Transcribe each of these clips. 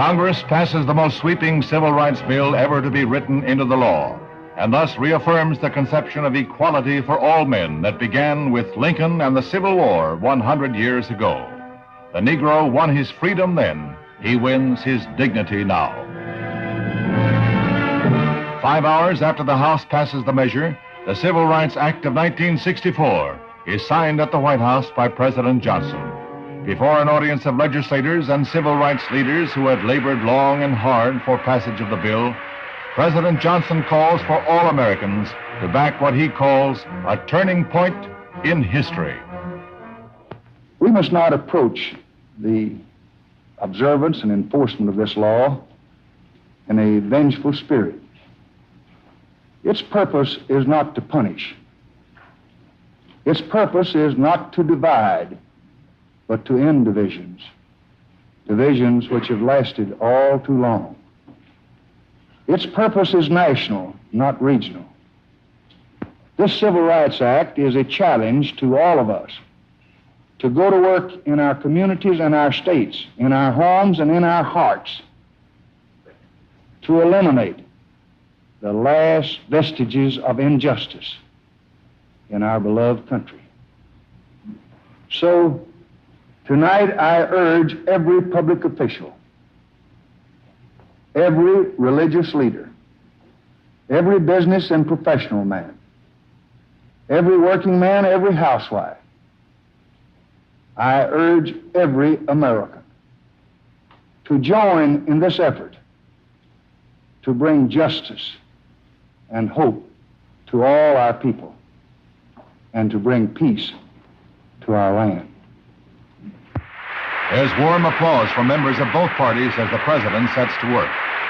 Congress passes the most sweeping civil rights bill ever to be written into the law, and thus reaffirms the conception of equality for all men that began with Lincoln and the Civil War 100 years ago. The Negro won his freedom then. He wins his dignity now. 5 hours after the House passes the measure, the Civil Rights Act of 1964 is signed at the White House by President Johnson. Before an audience of legislators and civil rights leaders who had labored long and hard for passage of the bill, President Johnson calls for all Americans to back what he calls a turning point in history. We must not approach the observance and enforcement of this law in a vengeful spirit. Its purpose is not to punish. Its purpose is not to divide, but to end divisions, divisions which have lasted all too long. Its purpose is national, not regional. This Civil Rights Act is a challenge to all of us to go to work in our communities and our states, in our homes and in our hearts, to eliminate the last vestiges of injustice in our beloved country. So, tonight I urge every public official, every religious leader, every business and professional man, every working man, every housewife, I urge every American to join in this effort to bring justice and hope to all our people and to bring peace to our land. There's warm applause from members of both parties as the president sets to work.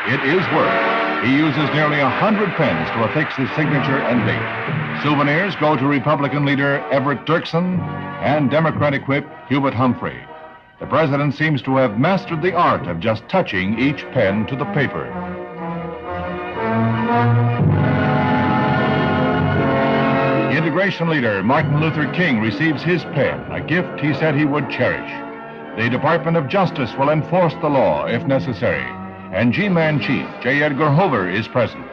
It is work. He uses nearly 100 pens to affix his signature and date. Souvenirs go to Republican leader Everett Dirksen and Democratic whip Hubert Humphrey. The president seems to have mastered the art of just touching each pen to the paper. Integration leader Martin Luther King receives his pen, a gift he said he would cherish. The Department of Justice will enforce the law if necessary, and G-Man Chief J. Edgar Hoover is present.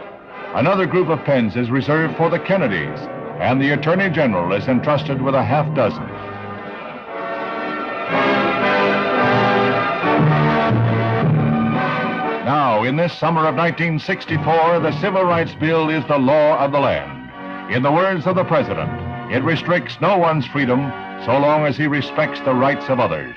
Another group of pens is reserved for the Kennedys, and the Attorney General is entrusted with a half dozen. Now, in this summer of 1964, the Civil Rights Bill is the law of the land. In the words of the president, it restricts no one's freedom so long as he respects the rights of others.